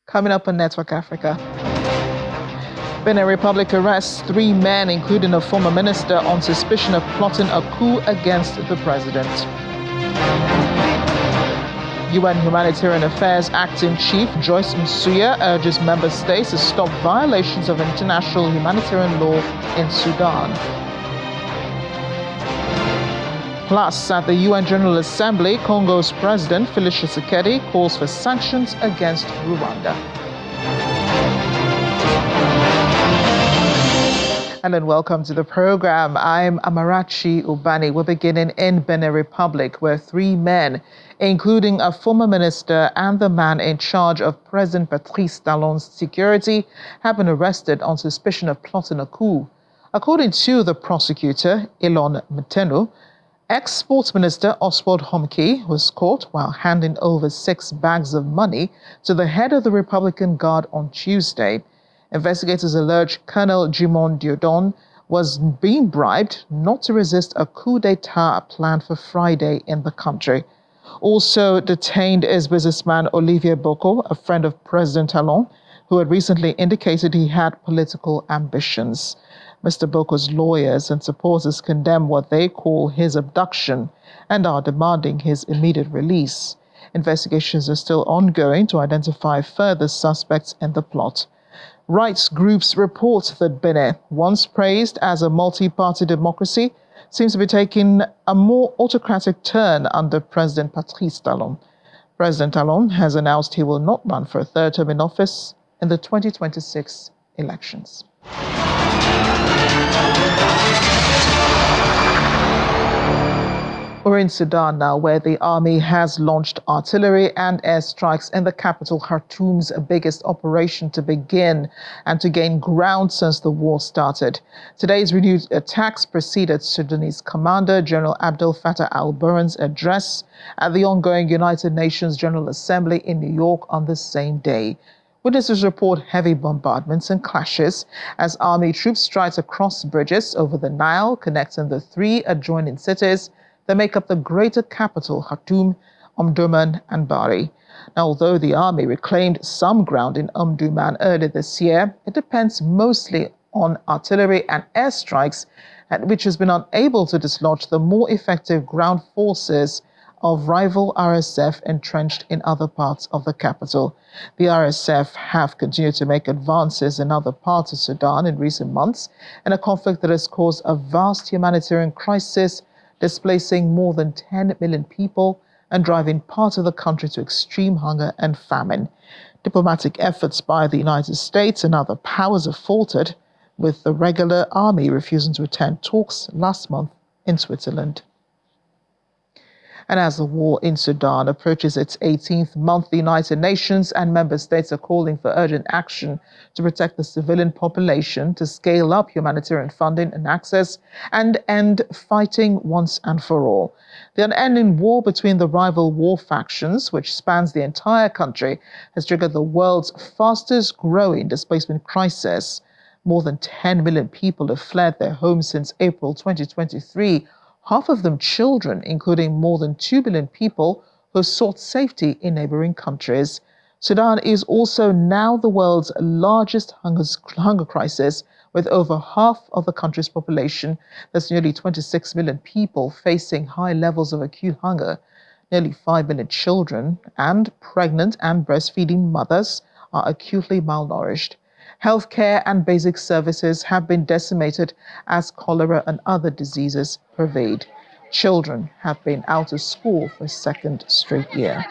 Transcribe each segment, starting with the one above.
Coming up on Network Africa. Benin Republic arrests 3 men, including a former minister, on suspicion of plotting a coup against the president. UN Humanitarian Affairs Acting Chief Joyce Msuya urges member states to stop violations of international humanitarian law in Sudan. Plus, at the UN General Assembly, Congo's President Felix Tshisekedi calls for sanctions against Rwanda. And then welcome to the program. I'm Amarachi Ubani. We're beginning in Benin Republic, where 3 men, including a former minister and the man in charge of President Patrice Talon's security, have been arrested on suspicion of plotting a coup. According to the prosecutor, Elon Mtenu, ex-sports minister Oswald Homke was caught while handing over 6 bags of money to the head of the Republican Guard on Tuesday. Investigators allege Colonel Jimon Diodon was being bribed not to resist a coup d'etat planned for Friday in the country. Also detained is businessman Olivier Boko, a friend of President Talon, who had recently indicated he had political ambitions. Mr. Boko's lawyers and supporters condemn what they call his abduction and are demanding his immediate release. Investigations are still ongoing to identify further suspects in the plot. Rights groups report that Benin, once praised as a multi-party democracy, seems to be taking a more autocratic turn under President Patrice Talon. President Talon has announced he will not run for a 3rd term in office in the 2026 elections. We're in Sudan now, where the army has launched artillery and airstrikes in the capital Khartoum's biggest operation to begin and to gain ground since the war started. Today's renewed attacks preceded Sudanese Commander General Abdel Fattah al-Burhan's address at the ongoing United Nations General Assembly in New York on the same day. Witnesses report heavy bombardments and clashes as army troops strike across bridges over the Nile, connecting the 3 adjoining cities that make up the greater capital, Khartoum, Omdurman, and Bari. Now, although the army reclaimed some ground in Omdurman earlier this year, it depends mostly on artillery and airstrikes, which has been unable to dislodge the more effective ground forces of rival RSF entrenched in other parts of the capital. The RSF have continued to make advances in other parts of Sudan in recent months in a conflict that has caused a vast humanitarian crisis, displacing more than 10 million people and driving part of the country to extreme hunger and famine. Diplomatic efforts by the United States and other powers have faltered, with the regular army refusing to attend talks last month in Switzerland. And as the war in Sudan approaches its 18th month, the United Nations and member states are calling for urgent action to protect the civilian population, to scale up humanitarian funding and access, and end fighting once and for all. The unending war between the rival war factions, which spans the entire country, has triggered the world's fastest growing displacement crisis. More than 10 million people have fled their homes since April 2023, half of them children, including more than 2 billion people who sought safety in neighboring countries. Sudan is also now the world's largest hunger crisis, with over half of the country's population, that's nearly 26 million people, facing high levels of acute hunger. Nearly 5 million children and pregnant and breastfeeding mothers are acutely malnourished. Healthcare and basic services have been decimated as cholera and other diseases pervade. Children have been out of school for a 2nd straight year.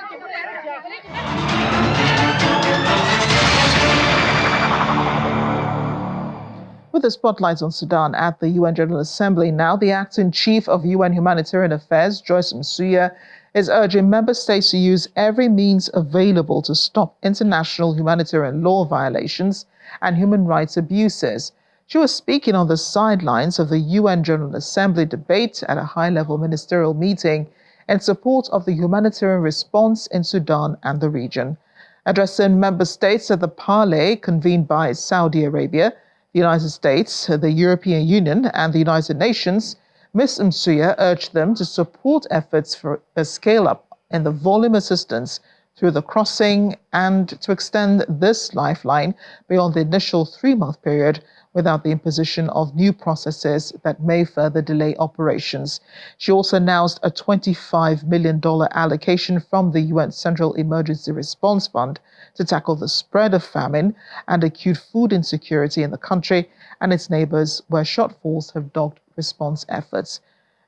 With the spotlight on Sudan at the UN General Assembly now, the acting chief of UN Humanitarian Affairs, Joyce Msuya, is urging member states to use every means available to stop international humanitarian law violations and human rights abuses. She was speaking on the sidelines of the UN General Assembly debate at a high-level ministerial meeting in support of the humanitarian response in Sudan and the region. Addressing member states at the parley convened by Saudi Arabia, the United States, the European Union, and the United Nations, Ms. Msuya urged them to support efforts for a scale-up in the volume assistance through the crossing and to extend this lifeline beyond the initial 3-month period without the imposition of new processes that may further delay operations. She also announced a $25 million allocation from the UN Central Emergency Response Fund to tackle the spread of famine and acute food insecurity in the country and its neighbors, where shortfalls have dogged response efforts.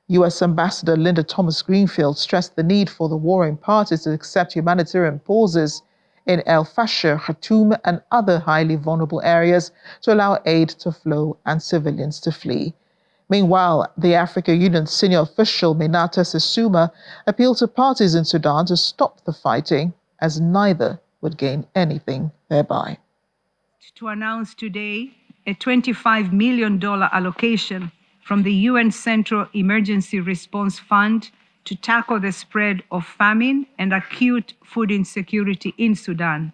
U.S. Ambassador Linda Thomas-Greenfield stressed the need for the warring parties to accept humanitarian pauses in El Fasher, Khartoum, and other highly vulnerable areas to allow aid to flow and civilians to flee. Meanwhile, the African Union senior official Minatta Sesuma appealed to parties in Sudan to stop the fighting, as neither would gain anything thereby. To announce today a $25 million allocation from the UN Central Emergency Response Fund to tackle the spread of famine and acute food insecurity in Sudan.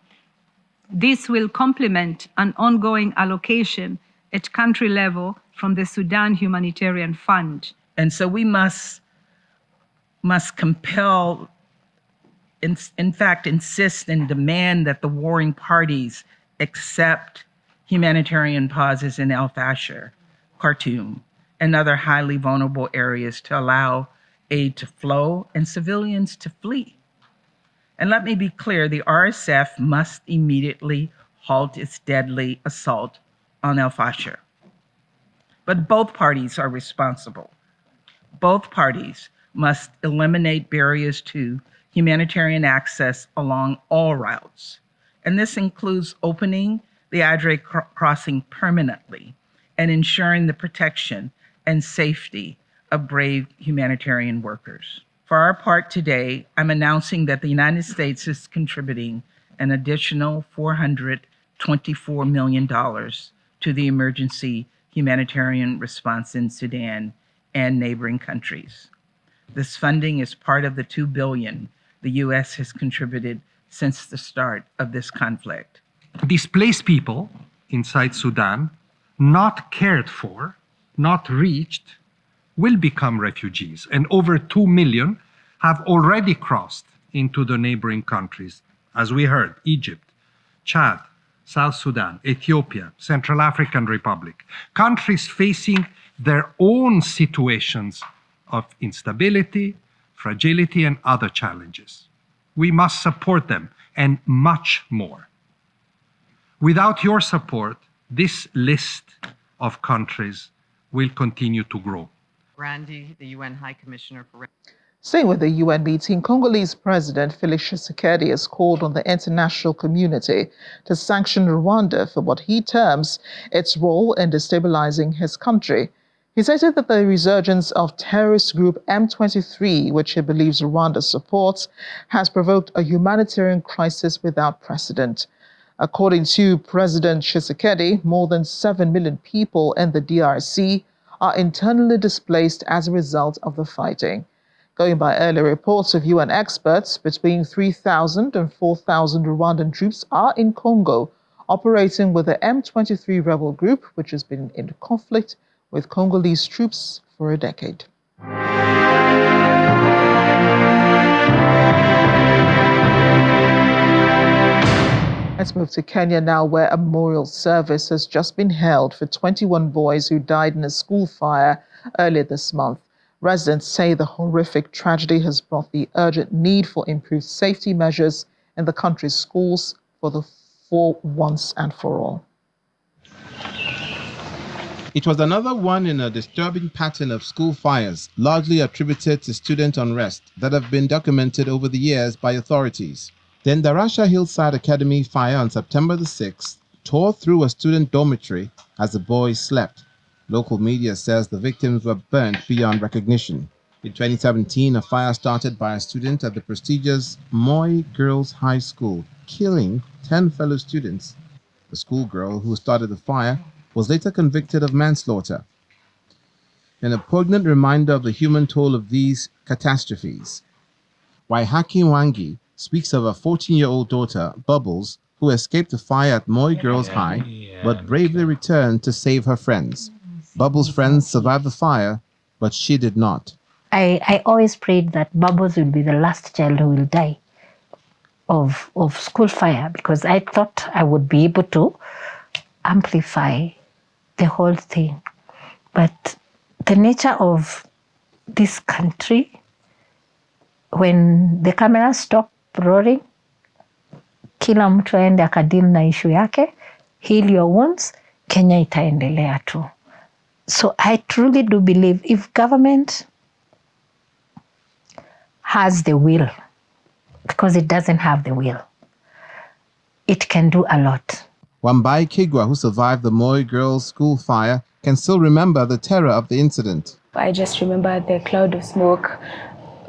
This will complement an ongoing allocation at country level from the Sudan Humanitarian Fund. And so we must compel, in fact, insist and demand that the warring parties accept humanitarian pauses in El Fasher, Khartoum, and other highly vulnerable areas to allow aid to flow and civilians to flee. And let me be clear, the RSF must immediately halt its deadly assault on El Fasher. But both parties are responsible. Both parties must eliminate barriers to humanitarian access along all routes. And this includes opening the Adre crossing permanently and ensuring the protection and safety of brave humanitarian workers. For our part today, I'm announcing that the United States is contributing an additional $424 million to the emergency humanitarian response in Sudan and neighboring countries. This funding is part of the $2 billion the U.S. has contributed since the start of this conflict. Displaced people inside Sudan, not cared for, not reached, will become refugees, and over 2 million have already crossed into the neighboring countries, as we heard, Egypt, Chad, South Sudan, Ethiopia, Central African Republic, countries facing their own situations of instability, fragility, and other challenges. We must support them, and much more. Without your support, this list of countries will continue to grow. Randy, the UN High Commissioner for... Staying with the UN meeting, Congolese President Felix Tshisekedi has called on the international community to sanction Rwanda for what he terms its role in destabilizing his country. He stated that the resurgence of terrorist group M23, which he believes Rwanda supports, has provoked a humanitarian crisis without precedent. According to President Tshisekedi, more than 7 million people in the DRC are internally displaced as a result of the fighting. Going by earlier reports of UN experts, between 3,000 and 4,000 Rwandan troops are in Congo, operating with the M23 rebel group, which has been in conflict with Congolese troops for a decade. Let's move to Kenya now, where a memorial service has just been held for 21 boys who died in a school fire earlier this month. Residents say the horrific tragedy has brought the urgent need for improved safety measures in the country's schools for once and for all. It was another one in a disturbing pattern of school fires, largely attributed to student unrest, that have been documented over the years by authorities. The Ndarasha Hillside Academy fire on September the 6th tore through a student dormitory as the boys slept. Local media says the victims were burnt beyond recognition. In 2017, a fire started by a student at the prestigious Moi Girls High School, killing 10 fellow students. The schoolgirl who started the fire was later convicted of manslaughter. In a poignant reminder of the human toll of these catastrophes, Waihaki Wangi speaks of a 14-year-old daughter, Bubbles, who escaped the fire at Moi Girls High, but bravely returned to save her friends. Bubbles' friends survived the fire, but she did not. I always prayed that Bubbles will be the last child who will die. of school fire, because I thought I would be able to amplify the whole thing. But the nature of this country, when the cameras stop rolling, kila mtu aende akadeal na issue yake, heal your wounds, Kenya itaendelea tu. So I truly do believe if government has the will, because it doesn't have the will, it can do a lot. Wambai Kigwa, who survived the Moi girls' school fire, can still remember the terror of the incident. I just remember the cloud of smoke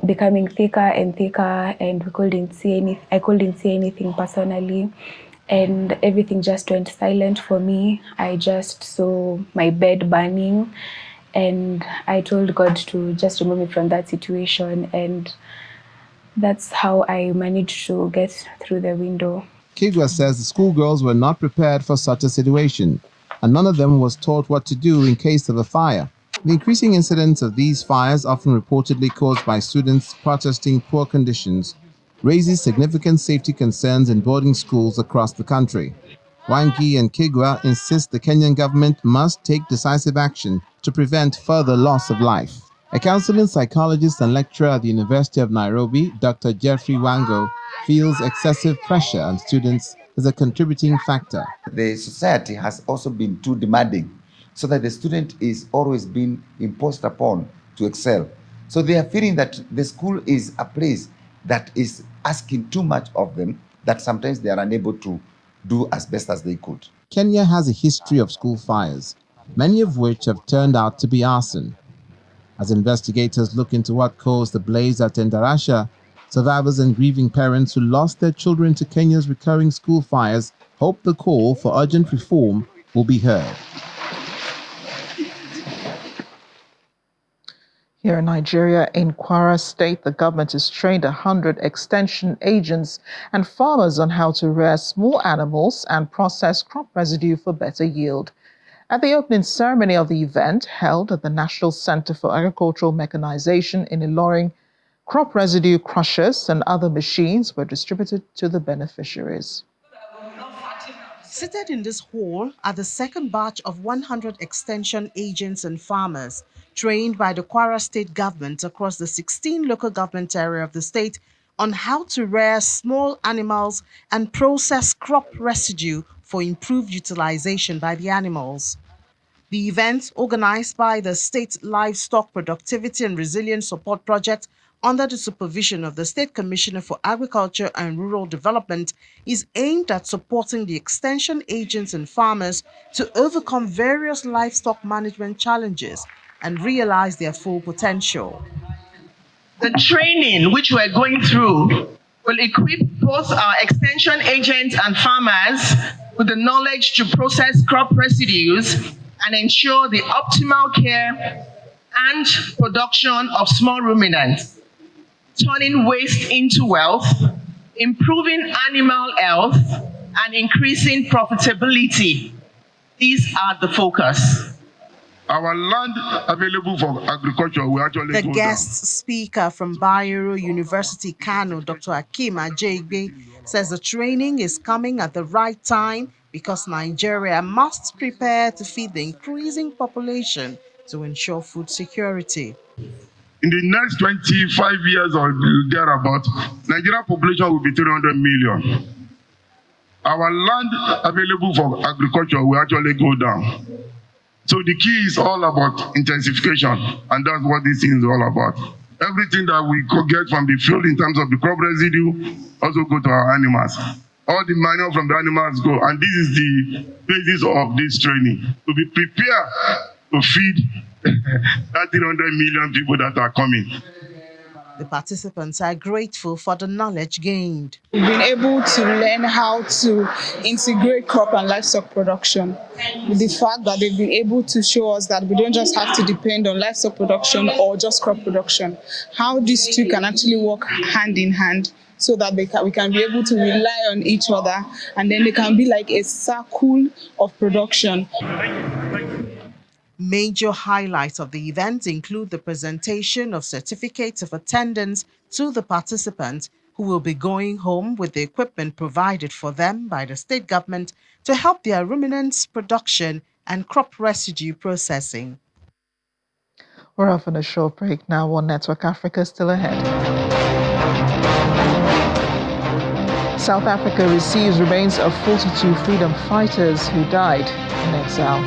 becoming thicker and thicker, and I couldn't see anything personally, and everything just went silent for me. I just saw my bed burning, and I told God to just remove me from that situation, and that's how I managed to get through the window. Kigwa says the schoolgirls were not prepared for such a situation, and none of them was taught what to do in case of a fire. The increasing incidence of these fires, often reportedly caused by students protesting poor conditions, raises significant safety concerns in boarding schools across the country. Wangi and Kigwa insist the Kenyan government must take decisive action to prevent further loss of life. A counseling psychologist and lecturer at the University of Nairobi, Dr. Jeffrey Wango, feels excessive pressure on students is a contributing factor. The society has also been too demanding, so that the student is always being imposed upon to excel. So they are feeling that the school is a place that is asking too much of them, that sometimes they are unable to do as best as they could. Kenya has a history of school fires, many of which have turned out to be arson. As investigators look into what caused the blaze at Endarasha, survivors and grieving parents who lost their children to Kenya's recurring school fires hope the call for urgent reform will be heard. Here in Nigeria, in Kwara State, the government has trained 100 extension agents and farmers on how to rear small animals and process crop residue for better yield. At the opening ceremony of the event, held at the National Center for Agricultural Mechanization in Ilorin, crop residue crushers and other machines were distributed to the beneficiaries. Seated in this hall are the second batch of 100 extension agents and farmers trained by the Kwara State government across the 16 local government area of the state on how to rear small animals and process crop residue for improved utilization by the animals. The event, organized by the State Livestock Productivity and Resilience Support Project under the supervision of the State Commissioner for Agriculture and Rural Development, is aimed at supporting the extension agents and farmers to overcome various livestock management challenges and realize their full potential. The training which we're going through will equip both our extension agents and farmers with the knowledge to process crop residues and ensure the optimal care and production of small ruminants, turning waste into wealth, improving animal health, and increasing profitability. These are the focus. Our land available for agriculture will actually The go guest down. speaker from Bayero University, Kano, Dr. Akim Ajegbe, says the training is coming at the right time because Nigeria must prepare to feed the increasing population to ensure food security. In the next 25 years or thereabout, Nigeria population will be 300 million. Our land available for agriculture will actually go down. So the key is all about intensification, and that's what this thing is all about. Everything that we could get from the field in terms of the crop residue also go to our animals. All the manure from the animals go, and this is the basis of this training, to be prepared to feed that 300 million people that are coming. The participants are grateful for the knowledge gained. We've been able to learn how to integrate crop and livestock production, with the fact that they've been able to show us that we don't just have to depend on livestock production or just crop production, how these two can actually work hand in hand so that we can be able to rely on each other, and then they can be like a circle of production. Major highlights of the event include the presentation of certificates of attendance to the participants who will be going home with the equipment provided for them by the state government to help their ruminants production and crop residue processing. We're off on a short break now on Network Africa, still ahead. South Africa receives remains of 42 freedom fighters who died in exile.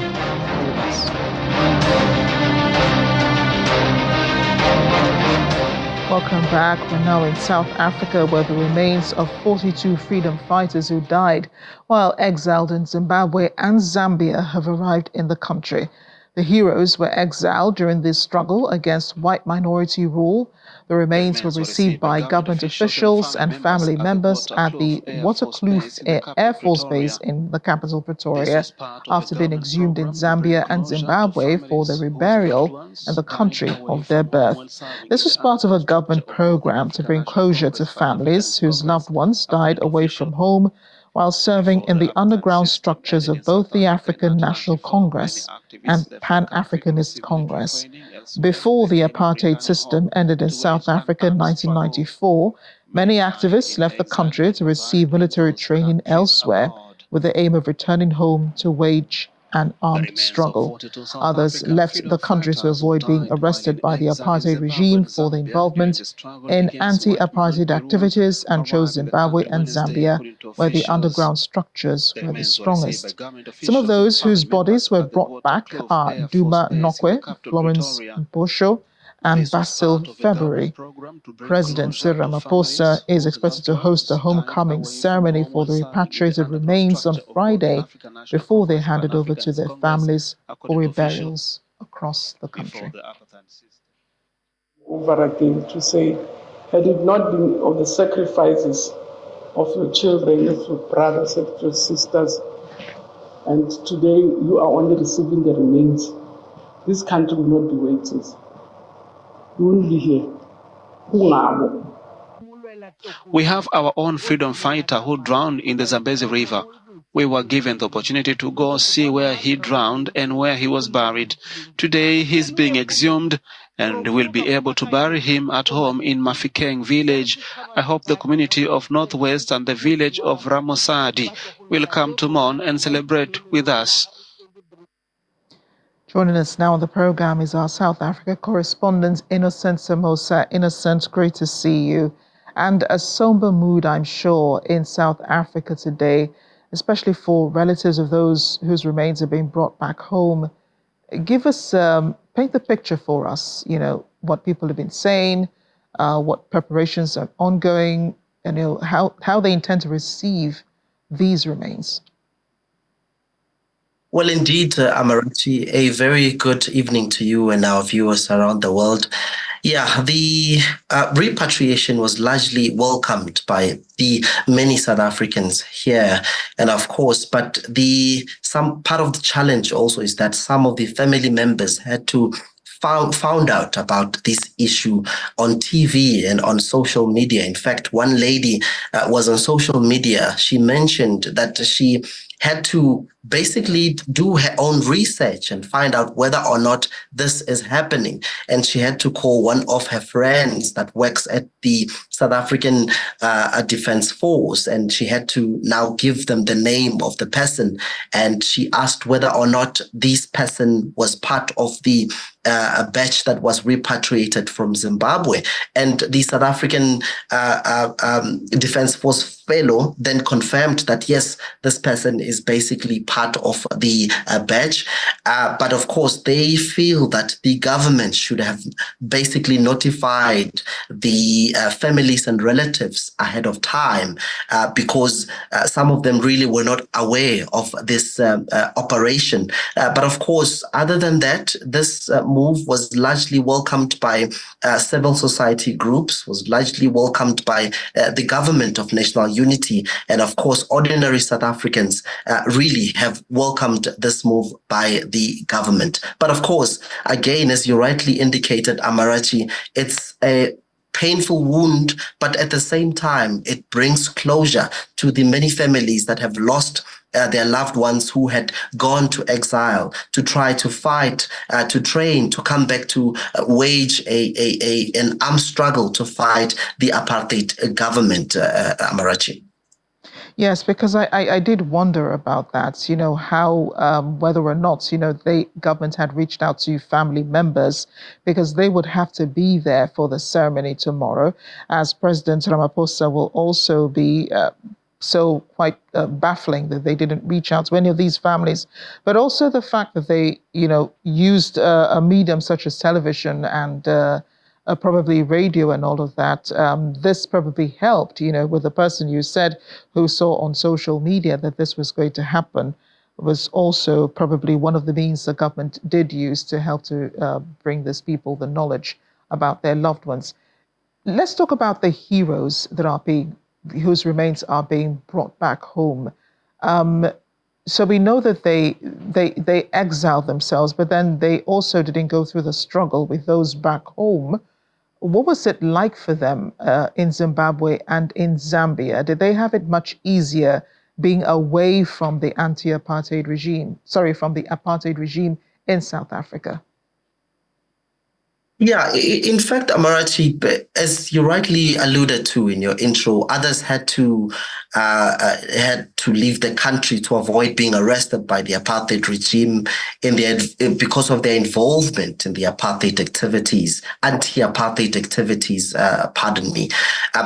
Welcome back. We're now in South Africa, where the remains of 42 freedom fighters who died while exiled in Zimbabwe and Zambia have arrived in the country. The heroes were exiled during this struggle against white minority rule. The remains were received by government officials and family members at the Waterkloof Air Force Base in the capital, Pretoria, after being exhumed in Zambia and Zimbabwe for the reburial in the country of their birth. This was part of a government program to bring closure to families whose loved ones died away from home while serving in the underground structures of both the African National Congress and Pan-Africanist Congress. Before the apartheid system ended in South Africa in 1994, many activists left the country to receive military training elsewhere with the aim of returning home to wage an armed struggle. Others left the country to avoid being arrested by the apartheid regime for their involvement in anti-apartheid activities and chose Zimbabwe and Zambia, where the underground structures were the strongest. Some of those whose bodies were brought back are Duma Nokwe, Florence Mbosho, and Basil February. President Cyril Ramaphosa is expected to host a homecoming ceremony for the repatriated remains on Friday before they handed over to their families for burials across the country. Over again to say, had it not been of the sacrifices of your children, of your brothers, of your sisters, and today you are only receiving the remains, this country will not be where it is. We won't be here. We have our own freedom fighter who drowned in the Zambezi River. We were given the opportunity to go see where he drowned and where he was buried. Today he's being exhumed and we'll be able to bury him at home in Mafikeng village. I hope the community of Northwest and the village of Ramosadi will come to mourn and celebrate with us. Joining us now on the program is our South Africa correspondent, Innocent Samosa. Innocent, great to see you. And a somber mood, I'm sure, in South Africa today, especially for relatives of those whose remains are being brought back home. Give us, paint the picture for us, what people have been saying, what preparations are ongoing, and how they intend to receive these remains. Well, indeed, Amarachi, a very good evening to you and our viewers around the world. Yeah, the repatriation was largely welcomed by the many South Africans here. And of course, but some part of the challenge also is that some of the family members had to found out about this issue on TV and on social media. In fact, one lady was on social media. She mentioned that she had to basically do her own research and find out whether or not this is happening. And she had to call one of her friends that works at the South African Defense Force, and she had to now give them the name of the person. And she asked whether or not this person was part of the a batch that was repatriated from Zimbabwe. And the South African Defense Force fellow then confirmed that, yes, this person is basically part of the batch. But of course, they feel that the government should have basically notified the families and relatives ahead of time because some of them really were not aware of this operation. But of course, other than that, this move was largely welcomed by civil society groups, was largely welcomed by the government of national unity. And of course, ordinary South Africans really have welcomed this move by the government. But of course, again, as you rightly indicated, Amarachi, it's a painful wound, but at the same time, it brings closure to the many families that have lost their loved ones who had gone to exile to try to fight, to train, to come back to wage an armed struggle to fight the apartheid government, Amarachi. Yes, because I did wonder about that, how whether or not, the government had reached out to family members because they would have to be there for the ceremony tomorrow, as President Ramaphosa will also be so quite baffling that they didn't reach out to any of these families, but also the fact that they, used a medium such as television and probably radio and all of that. This probably helped, with the person you said who saw on social media that this was going to happen, was also probably one of the means the government did use to help to bring these people the knowledge about their loved ones. Let's talk about the heroes that are whose remains are being brought back home. So we know that they exiled themselves, but then they also didn't go through the struggle with those back home. What was it like for them in Zimbabwe and in Zambia? Did they have it much easier being away from the anti-apartheid regime, from the apartheid regime in South Africa? Yeah, in fact, Amarachi, as you rightly alluded to in your intro, others had to leave the country to avoid being arrested by the apartheid regime because of their involvement in the apartheid activities, anti-apartheid activities. Pardon me.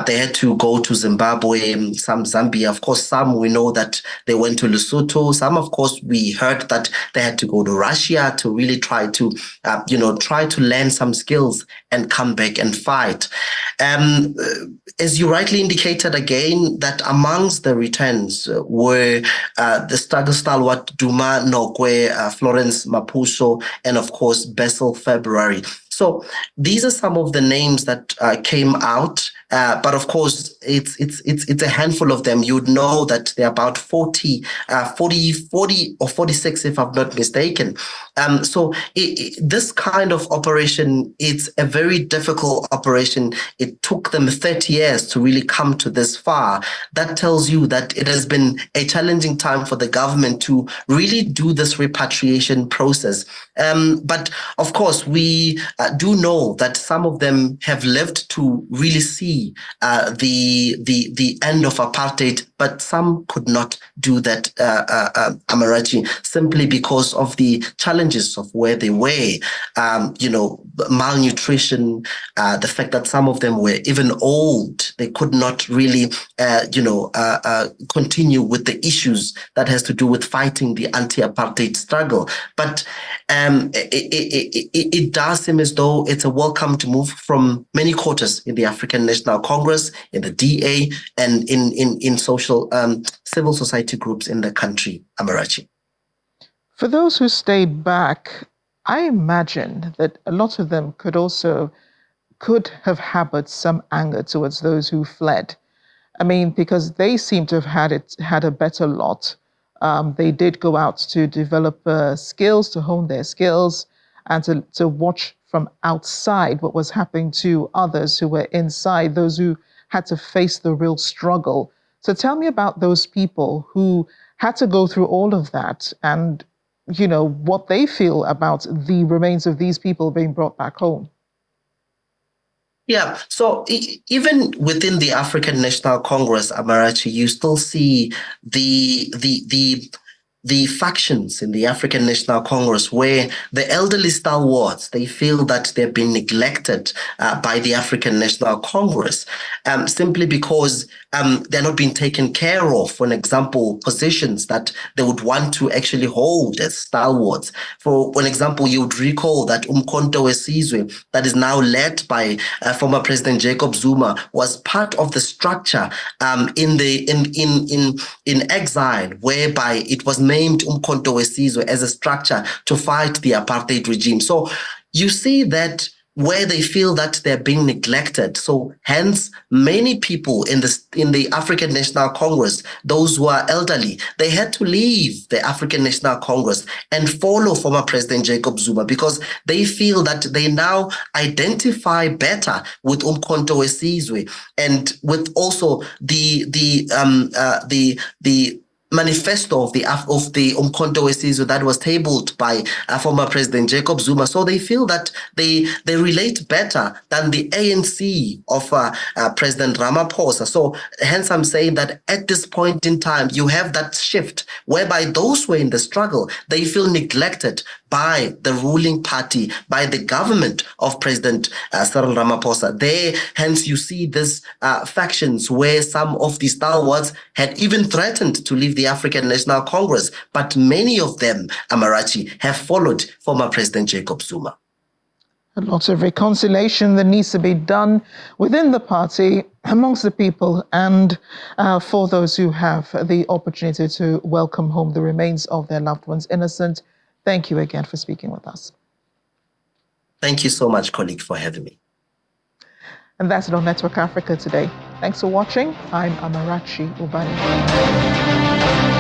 They had to go to Zimbabwe, some Zambia. Of course, some we know that they went to Lesotho. Some, of course, we heard that they had to go to Russia to really try to learn some skills and come back and fight. As you rightly indicated again, that amongst the returns were the struggle stalwart Duma Nokwe, Florence Mapuso, and of course Bessel February. So these are some of the names that came out, but of course it's a handful of them. You'd know that there are about 40 or 46, if I'm not mistaken. So this kind of operation, it's a very difficult operation. It took them 30 years to really come to this far. That tells you that it has been a challenging time for the government to really do this repatriation process. But of course, we do know that some of them have lived to really see the end of apartheid, but some could not do that, Amarachi, simply because of the challenges of where they were, malnutrition, the fact that some of them were even old. They could not really, continue with the issues that has to do with fighting the anti-apartheid struggle. But it does seem as though it's a welcomed move from many quarters in the African National Congress, in the DA, and in social civil society groups in the country, Amarachi. For those who stayed back, I imagine that a lot of them could have harbored some anger towards those who fled. I mean, because they seem to have had a better lot. They did go out to develop skills, to hone their skills, and to watch from outside what was happening to others who were inside, those who had to face the real struggle. So tell me about those people who had to go through all of that and, what they feel about the remains of these people being brought back home. Yeah, so even within the African National Congress, Amarachi, you still see the factions in the African National Congress where the elderly stalwarts, they feel that they've been neglected by the African National Congress simply because they're not being taken care of. For an example, positions that they would want to actually hold as stalwarts. For an example, you would recall that Umkhonto weSizwe, that is now led by former President Jacob Zuma, was part of the structure in exile, whereby it was named Umkhonto weSizwe as a structure to fight the apartheid regime. So you see that where they feel that they're being neglected. So hence, many people in the African National Congress, those who are elderly, they had to leave the African National Congress and follow former President Jacob Zuma because they feel that they now identify better with Umkhonto weSizwe and with also the manifesto of the Umkhonto weSizwe that was tabled by former President Jacob Zuma. So they feel that they relate better than the ANC of President Ramaphosa. So hence I'm saying that at this point in time, you have that shift whereby those who are in the struggle, they feel neglected by the ruling party, by the government of President Cyril Ramaphosa. Hence you see these factions where some of the stalwarts had even threatened to leave the African National Congress, but many of them, Amarachi, have followed former President Jacob Zuma. A lot of reconciliation that needs to be done within the party, amongst the people, and for those who have the opportunity to welcome home the remains of their loved ones innocent. Thank you again for speaking with us. Thank you so much, colleague, for having me. And that's it on Network Africa today. Thanks for watching. I'm Amarachi Ubani.